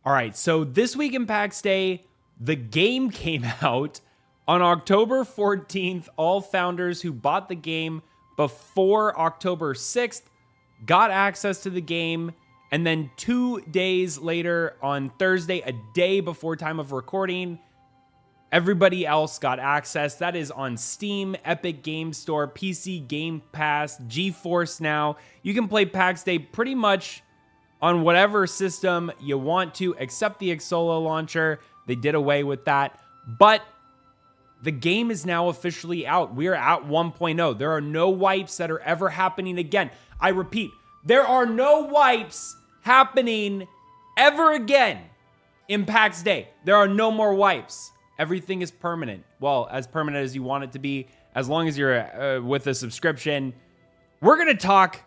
All right, so this week in Pax Day, the game came out on October 14th. All founders who bought the game before October 6th got access to the game. And then 2 days later, on Thursday, a day before time of recording, everybody else got access. That is on Steam, Epic Game Store, PC Game Pass, GeForce Now. You can play Pax Day pretty much on whatever system you want to, except the Xolo launcher. They did away with that. But the game is now officially out. We are at 1.0. There are no wipes that are ever happening again. I repeat, there are no wipes happening ever again in Pax Day. There are no more wipes. Everything is permanent. Well, as permanent as you want it to be, as long as you're with a subscription. We're going to talk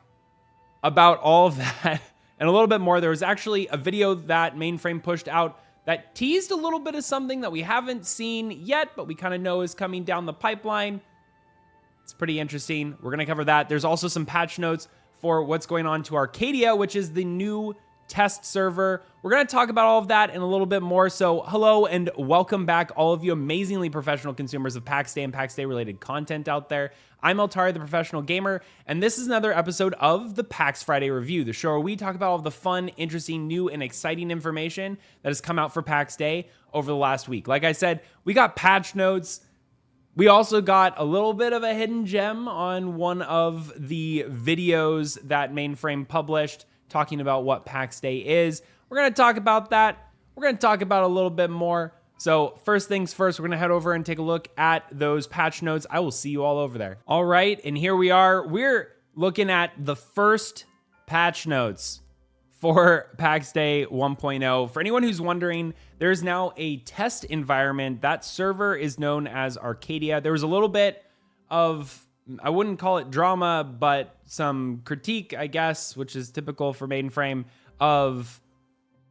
about all of that and a little bit more. There was actually a video that Mainframe pushed out that teased a little bit of something that we haven't seen yet, but we kind of know is coming down the pipeline. It's pretty interesting. We're going to cover that. There's also some patch notes for what's going on to Arcadia, which is the new test server. We're going to talk about all of that and a little bit more. So hello and welcome back, all of you amazingly professional consumers of Pax Day and Pax Day related content out there. I'm Altari, the professional gamer, and this is another episode of the PAX Friday Review, the show where we talk about all of the fun, interesting, new, and exciting information that has come out for Pax Day over the last week. Like I said, we got patch notes. We also got a little bit of a hidden gem on one of the videos that Mainframe published talking about what Pax Day is. We're going to talk about that. We're going to talk about a little bit more. So first things first, we're going to head over and take a look at those patch notes. I will see you all over there. All right, and here we are. We're looking at the first patch notes for Pax Day 1.0. For anyone who's wondering, there's now a test environment. That server is known as Arcadia. There was a little bit of, I wouldn't call it drama, but some critique, I guess, which is typical for Mainframe, of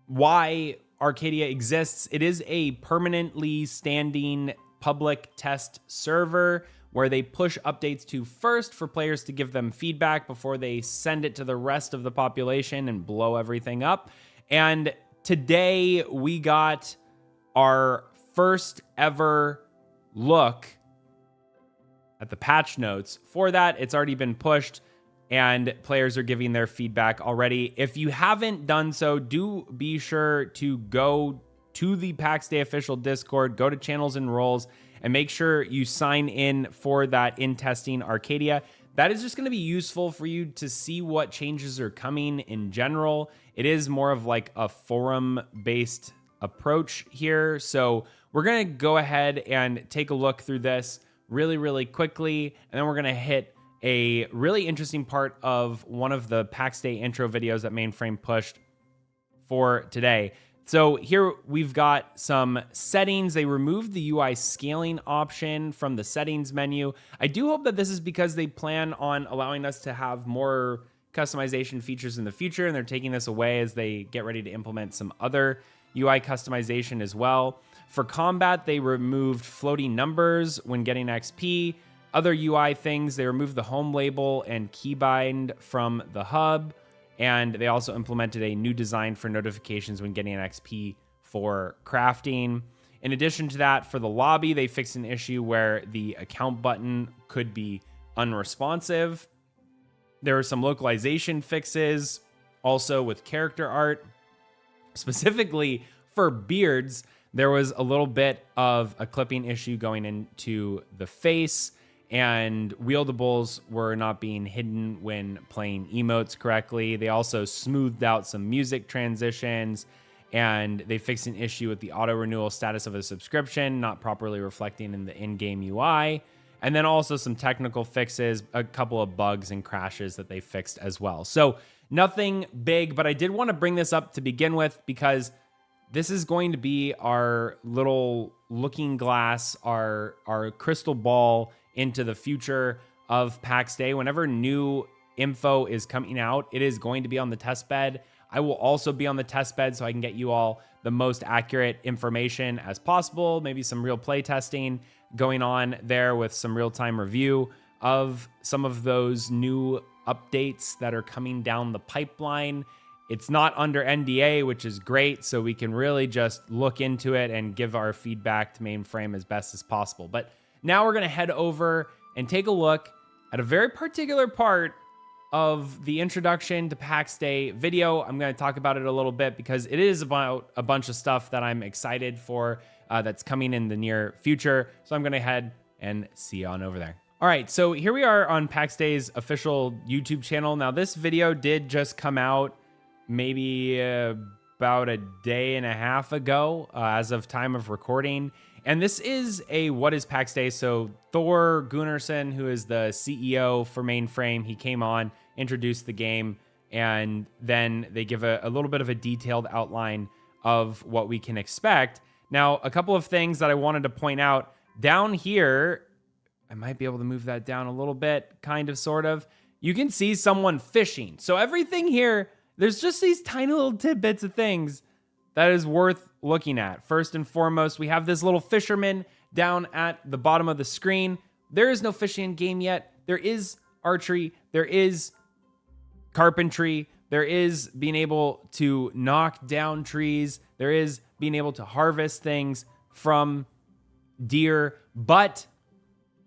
why Arcadia exists. It is a permanently standing public test server where they push updates to first for players to give them feedback before they send it to the rest of the population and blow everything up. And today we got our first ever look at the patch notes for that. It's already been pushed and players are giving their feedback already. If you haven't done so, do be sure to go to the Pax Day official Discord, go to channels and roles, and make sure you sign in for that in testing Arcadia. That is just going to be useful for you to see what changes are coming in general. It is more of like a forum-based approach here. So we're going to go ahead and take a look through this really, really quickly. And then we're going to hit a really interesting part of one of the Pax Day intro videos that Mainframe pushed for today. So here we've got some settings. They removed the UI scaling option from the settings menu. I do hope that this is because they plan on allowing us to have more customization features in the future, and they're taking this away as they get ready to implement some other UI customization as well. For combat, they removed floating numbers when getting XP. Other UI things, they removed the home label and keybind from the hub. And they also implemented a new design for notifications when getting an XP for crafting. In addition to that, for the lobby, they fixed an issue where the account button could be unresponsive. There were some localization fixes also with character art. Specifically for beards, there was a little bit of a clipping issue going into the face, and wieldables were not being hidden when playing emotes correctly. They also smoothed out some music transitions, and they fixed an issue with the auto-renewal status of a subscription, not properly reflecting in the in-game UI. And then also some technical fixes, a couple of bugs and crashes that they fixed as well. So nothing big, but I did want to bring this up to begin with because this is going to be our little looking glass, our crystal ball into the future of Pax Day. Whenever new info is coming out, it is going to be on the test bed. I will also be on the test bed so I can get you all the most accurate information as possible, maybe some real play testing going on there with some real-time review of some of those new updates that are coming down the pipeline. It's not under NDA, which is great, so we can really just look into it and give our feedback to Mainframe as best as possible. But now we're going to head over and take a look at a very particular part of the introduction to Pax Dei video. I'm going to talk about it a little bit because it is about a bunch of stuff that I'm excited for that's coming in the near future. So I'm going to head and see you on over there. All right, so here we are on Pax Dei's official YouTube channel. Now, this video did just come out maybe about a day and a half ago as of time of recording. And this is a What is Pax Dei? So Thor Gunnarsson, who is the CEO for Mainframe, he came on, introduced the game, and then they give a little bit of a detailed outline of what we can expect. Now, a couple of things that I wanted to point out down here, I might be able to move that down a little bit, kind of, sort of. You can see someone fishing. So everything here, there's just these tiny little tidbits of things that is worth looking at. First and foremost, we have this little fisherman down at the bottom of the screen. There is no fishing in game yet. There is archery. There is carpentry. There is being able to knock down trees. There is being able to harvest things from deer, but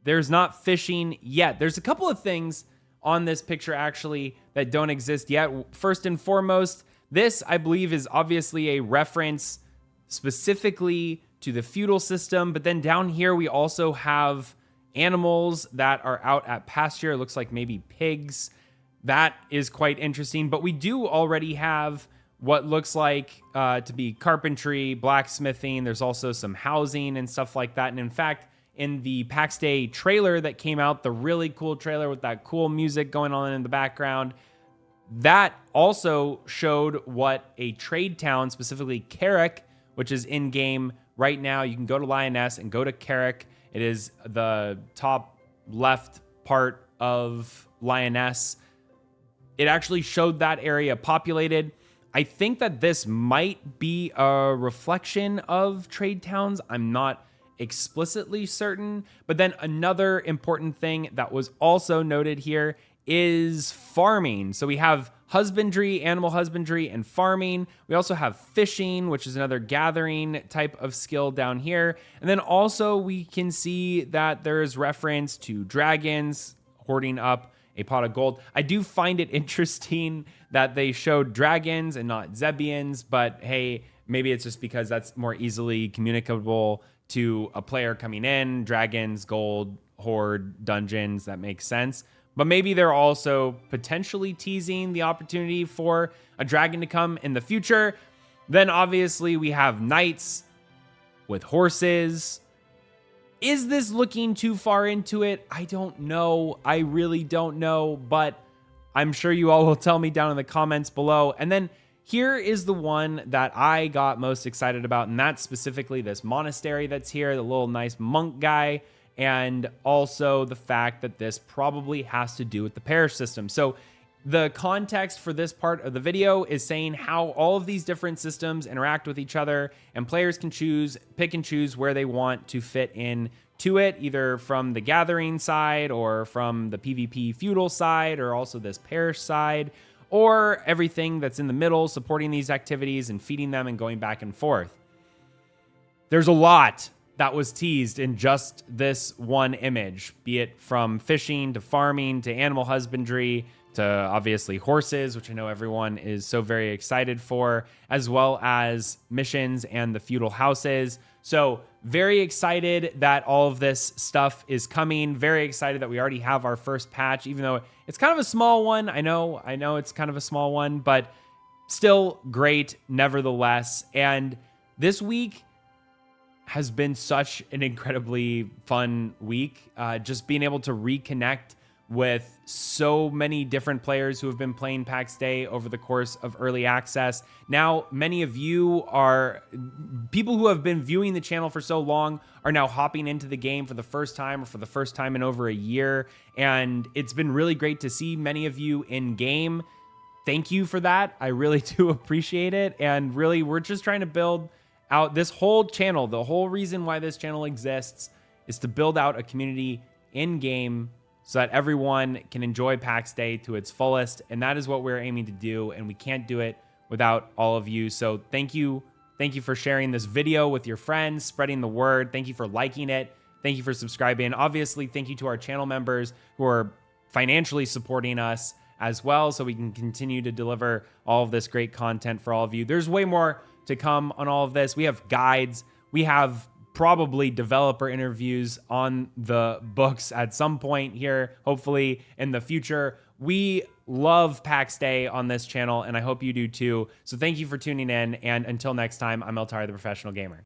there's not fishing yet. There's a couple of things on this picture actually that don't exist yet. First and foremost, this, I believe, is obviously a reference specifically to the feudal system, but then down here we also have animals that are out at pasture. It looks like maybe pigs. That is quite interesting, but we do already have what looks like to be carpentry, blacksmithing. There's also some housing and stuff like that. And in fact, in the Pax Dei trailer that came out, the really cool trailer with that cool music going on in the background, that also showed what a trade town, specifically Carrick, which is in game right now. You can go to Lyonesse and go to Carrick. It is the top left part of Lyonesse. It actually showed that area populated. I think that this might be a reflection of trade towns. I'm not explicitly certain. But then another important thing that was also noted here is farming. So we have husbandry, animal husbandry, and farming. We also have fishing, which is another gathering type of skill down here. And then also we can see that there is reference to dragons hoarding up a pot of gold. I do find it interesting that they showed dragons and not Zebians, but hey, maybe it's just because that's more easily communicable to a player coming in. Dragons, gold, hoard, dungeons, that makes sense. But maybe they're also potentially teasing the opportunity for a dragon to come in the future. Then obviously we have knights with horses. Is this looking too far into it? I don't know. I really don't know, but I'm sure you all will tell me down in the comments below. And then here is the one that I got most excited about, and that's specifically this monastery that's here, the little nice monk guy, and also the fact that this probably has to do with the parish system. So the context for this part of the video is saying how all of these different systems interact with each other, and players can pick and choose where they want to fit in to it, either from the gathering side or from the PvP feudal side, or also this parish side, or everything that's in the middle, supporting these activities and feeding them and going back and forth. There's a lot that was teased in just this one image, be it from fishing to farming to animal husbandry to obviously horses, which I know everyone is so very excited for, as well as missions and the feudal houses. So very excited that all of this stuff is coming. Very excited that we already have our first patch, even though it's kind of a small one. I know it's kind of a small one, but still great nevertheless. And this week has been such an incredibly fun week. Just being able to reconnect with so many different players who have been playing Pax Dei over the course of early access. Now, many of you are people who have been viewing the channel for so long are now hopping into the game for the first time or for the first time in over a year. And it's been really great to see many of you in game. Thank you for that. I really do appreciate it. And really, we're just trying to build out this whole channel. The whole reason why this channel exists is to build out a community in game so that everyone can enjoy Pax Dei to its fullest. And that is what we're aiming to do. And we can't do it without all of you. So thank you. Thank you for sharing this video with your friends, spreading the word. Thank you for liking it. Thank you for subscribing. Obviously, thank you to our channel members who are financially supporting us as well, so we can continue to deliver all of this great content for all of you. There's way more to come on all of this. We have guides. We have probably developer interviews on the books at some point here, hopefully in the future. We love Pax Dei on this channel, and I hope you do too. So thank you for tuning in, and until next time, I'm Eltari, the Professional Gamer.